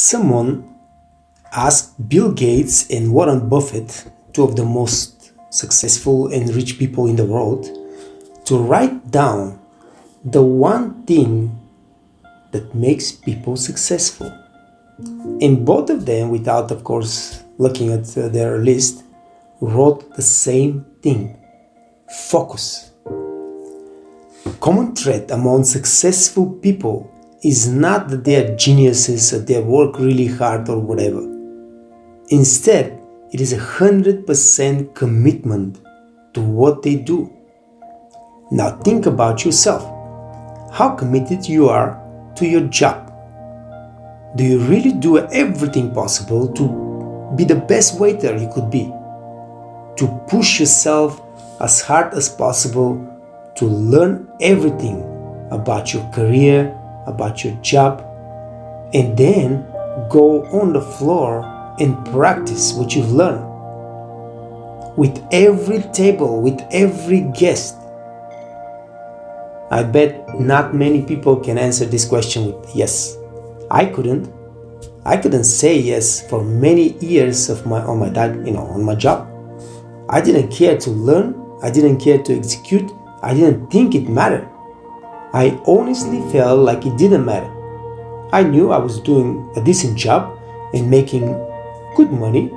Someone asked Bill Gates and Warren Buffett, two of the most successful and rich people in the world, to write down the one thing that makes people successful. And both of them, without of course looking at their list, wrote the same thing: focus. Common thread among successful people is not that they are geniuses or they work really hard or whatever. Instead, it is 100% commitment to what they do. Now think about yourself. How committed you are to your job? Do you really do everything possible to be the best waiter you could be? To push yourself as hard as possible to learn everything about your career, about your job, and then go on the floor and practice what you've learned. With every table, with every guest. I bet not many people can answer this question with yes. I couldn't say yes for many years on my job. I didn't care to learn. I didn't care to execute. I didn't think it mattered. I honestly felt like it didn't matter. I knew I was doing a decent job and making good money.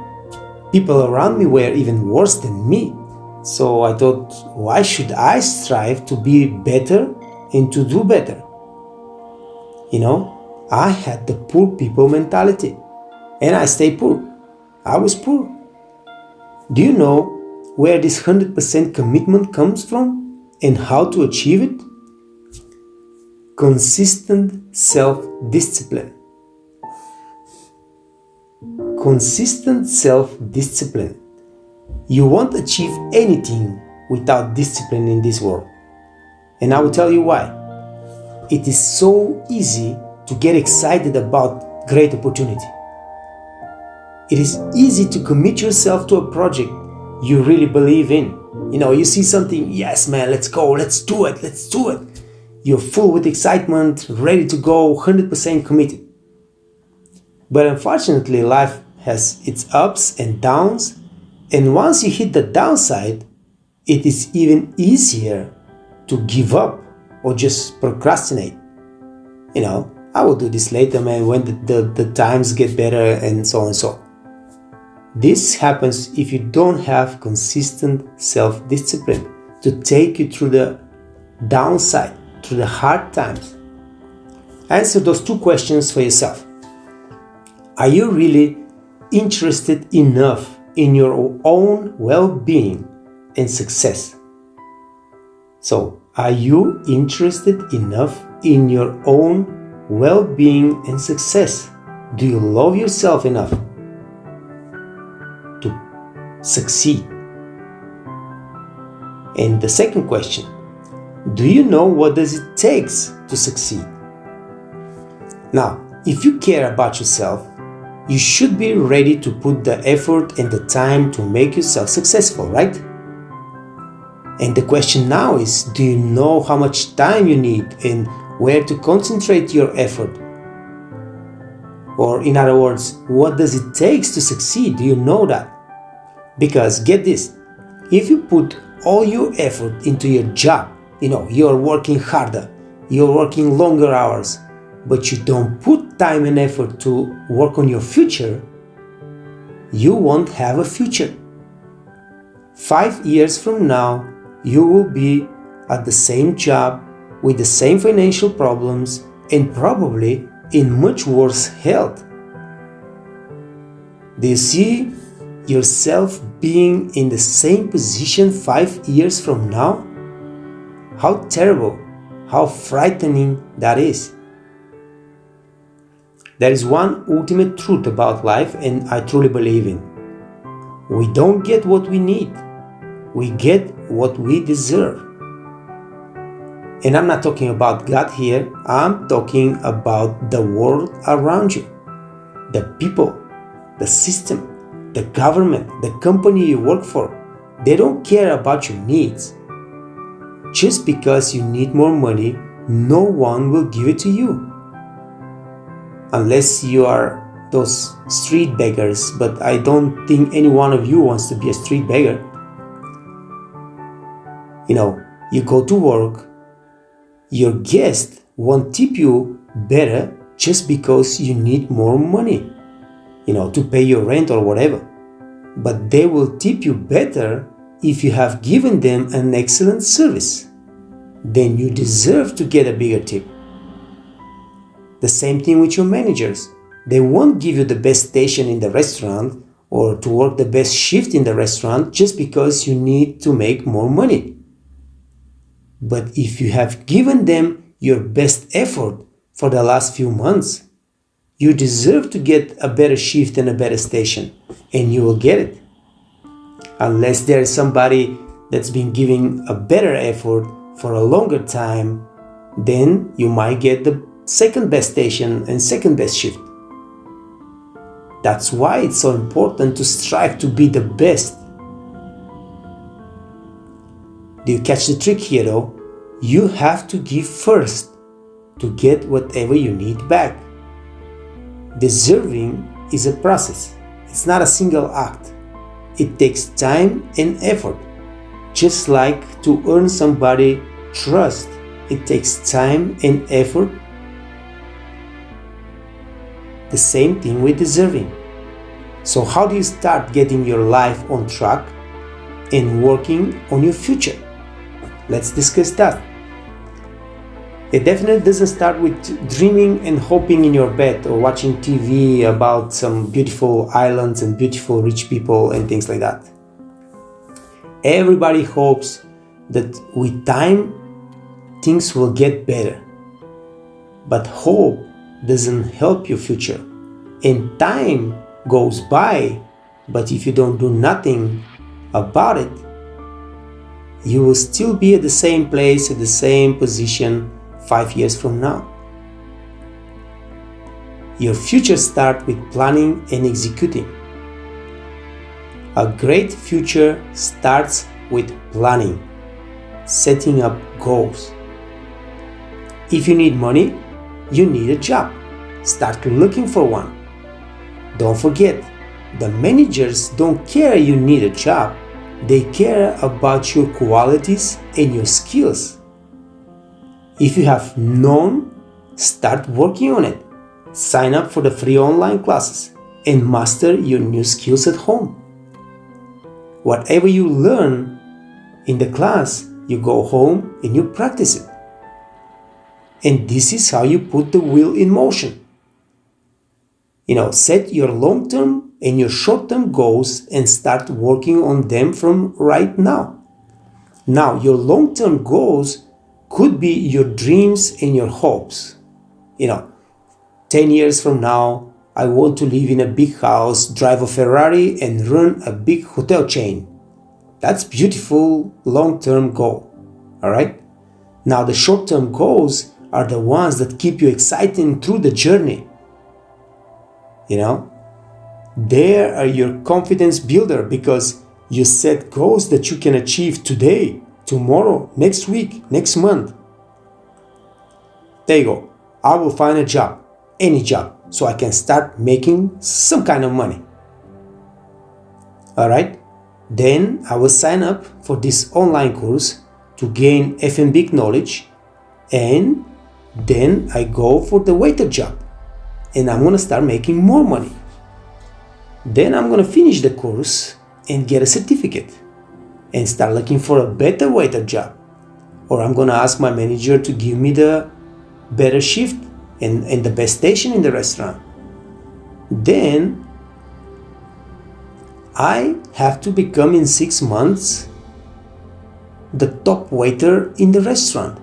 People around me were even worse than me. So I thought, why should I strive to be better and to do better? I had the poor people mentality. And I stayed poor. I was poor. Do you know where this 100% commitment comes from and how to achieve it? Consistent self-discipline. Consistent self-discipline. You won't achieve anything without discipline in this world. And I will tell you why. It is so easy to get excited about great opportunity. It is easy to commit yourself to a project you really believe in. You see something, yes man, let's go, let's do it. You're full with excitement, ready to go, 100% committed. But unfortunately, life has its ups and downs, and once you hit the downside, it is even easier to give up or just procrastinate. I will do this later, man, when the times get better and so on and so on. This happens if you don't have consistent self-discipline to take you through the downside, through the hard times. Answer those two questions for yourself. Are you really interested enough in your own well-being and success? So, are you interested enough in your own well-being and success? Do you love yourself enough to succeed? And the second question, do you know what does it take to succeed? Now, if you care about yourself, you should be ready to put the effort and the time to make yourself successful, right? And the question now is, do you know how much time you need and where to concentrate your effort? Or in other words, what does it take to succeed? Do you know that? Because get this, if you put all your effort into your job, you're working harder, you're working longer hours, but you don't put time and effort to work on your future, you won't have a future. 5 years from now, you will be at the same job with the same financial problems and probably in much worse health. Do you see yourself being in the same position 5 years from now? How terrible, how frightening that is. There is one ultimate truth about life, and I truly believe in. We don't get what we need. We get what we deserve. And I'm not talking about God here. I'm talking about the world around you. The people, the system, the government, the company you work for. They don't care about your needs. Just because you need more money, no one will give it to you. Unless you are those street beggars, but I don't think any one of you wants to be a street beggar. You go to work, your guest won't tip you better just because you need more money, to pay your rent or whatever. But they will tip you better if you have given them an excellent service. Then you deserve to get a bigger tip. The same thing with your managers. They won't give you the best station in the restaurant or to work the best shift in the restaurant just because you need to make more money. But if you have given them your best effort for the last few months, you deserve to get a better shift and a better station, and you will get it. Unless there is somebody that's been giving a better effort for a longer time, then you might get the second best station and second best shift. That's why it's so important to strive to be the best. Do you catch the trick here though? You have to give first to get whatever you need back. Deserving is a process. It's not a single act. It takes time and effort. Just like to earn somebody's trust, it takes time and effort. The same thing with deserving. So how do you start getting your life on track and working on your future? Let's discuss that. It definitely doesn't start with dreaming and hoping in your bed or watching TV about some beautiful islands and beautiful rich people and things like that. Everybody hopes that with time things will get better. But hope doesn't help your future. And time goes by, but if you don't do nothing about it, you will still be at the same place, at the same position 5 years from now. Your future starts with planning and executing. A great future starts with planning, setting up goals. If you need money, you need a job. Start looking for one. Don't forget, the managers don't care you need a job. They care about your qualities and your skills. If you have none, start working on it. Sign up for the free online classes and master your new skills at home. Whatever you learn in the class, you go home and you practice it. And this is how you put the wheel in motion. Set your long-term and your short-term goals and start working on them from right now. Now, your long-term goals could be your dreams and your hopes. 10 years from now, I want to live in a big house, drive a Ferrari, and run a big hotel chain. That's beautiful long-term goal. All right? Now, the short-term goals are the ones that keep you excited through the journey. They are your confidence builder because you set goals that you can achieve today, tomorrow, next week, next month. There you go. I will find a job, any job, so I can start making some kind of money. All right? Then I will sign up for this online course to gain F&B knowledge, and then I go for the waiter job. And I'm going to start making more money. Then I'm going to finish the course and get a certificate and start looking for a better waiter job. Or I'm going to ask my manager to give me the better shift and the best station in the restaurant. Then I have to become in 6 months the top waiter in the restaurant.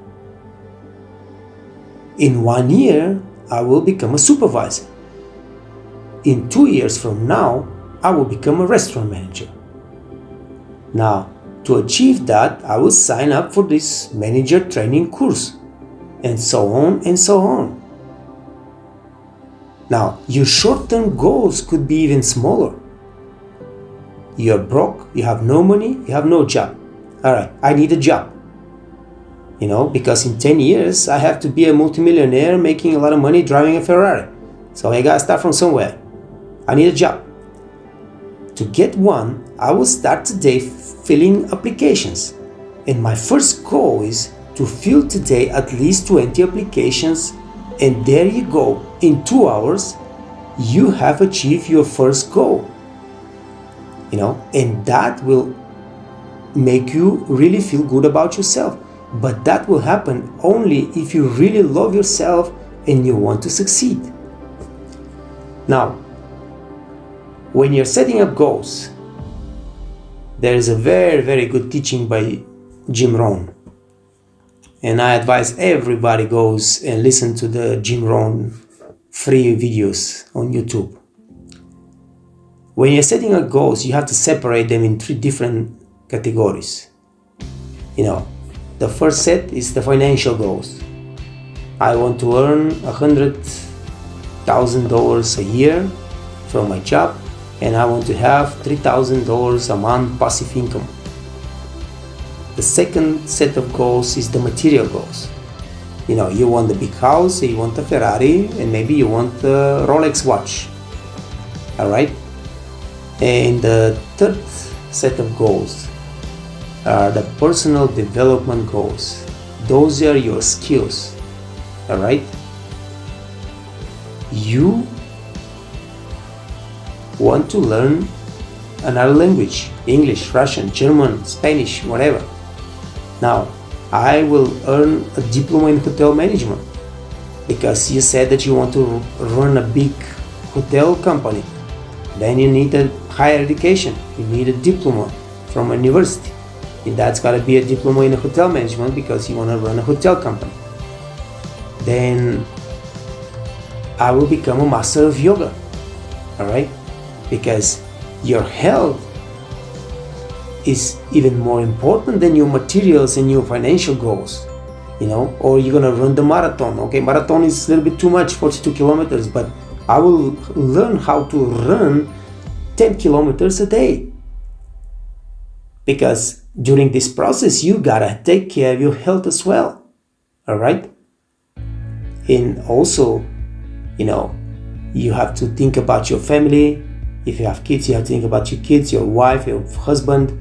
In 1 year, I will become a supervisor. In 2 years from now, I will become a restaurant manager. Now, to achieve that, I will sign up for this manager training course, and so on and so on. Now, your short-term goals could be even smaller. You're broke, you have no money, you have no job. All right, I need a job. Because in 10 years, I have to be a multimillionaire making a lot of money driving a Ferrari. So I gotta start from somewhere. I need a job. To get one, I will start today filling applications. And my first goal is to fill today at least 20 applications, and there you go. In 2 hours, you have achieved your first goal. And that will make you really feel good about yourself. But that will happen only if you really love yourself and you want to succeed. Now, when you're setting up goals, there is a very, very good teaching by Jim Rohn. And I advise everybody goes and listen to the Jim Rohn free videos on YouTube. When you're setting up goals, you have to separate them in 3 different categories. The first set is the financial goals. I want to earn $100,000 a year from my job, and I want to have $3,000 a month passive income. The second set of goals is the material goals. You want the big house, you want a Ferrari, and maybe you want a Rolex watch. Alright? And the third set of goals are the personal development goals. Those are your skills. Alright? You want to learn another language, English, Russian, German, Spanish, whatever. Now, I will earn a diploma in hotel management because you said that you want to run a big hotel company. Then you need a higher education. You need a diploma from a university. And that's got to be a diploma in hotel management because you want to run a hotel company. Then I will become a master of yoga. Alright? Because your health is even more important than your materials and your financial goals. Or you're gonna run the marathon. Okay, marathon is a little bit too much, 42 kilometers, but I will learn how to run 10 kilometers a day. Because during this process, you gotta take care of your health as well. Alright? And also, you have to think about your family. If you have kids, you have to think about your kids, your wife, your husband,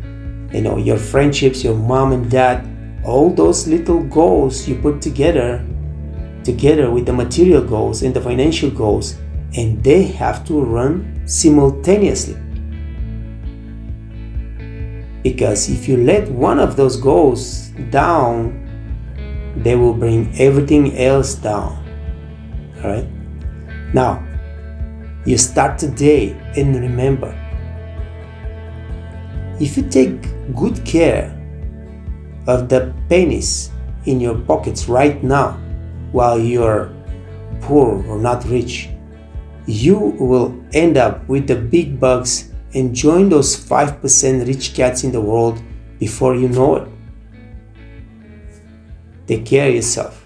your friendships, your mom and dad. All those little goals you put together with the material goals and the financial goals, and they have to run simultaneously. Because if you let one of those goals down, they will bring everything else down. Alright? Now, you start today, and remember, if you take good care of the pennies in your pockets right now while you're poor or not rich, you will end up with the big bucks and join those 5% rich cats in the world before you know it. Take care of yourself.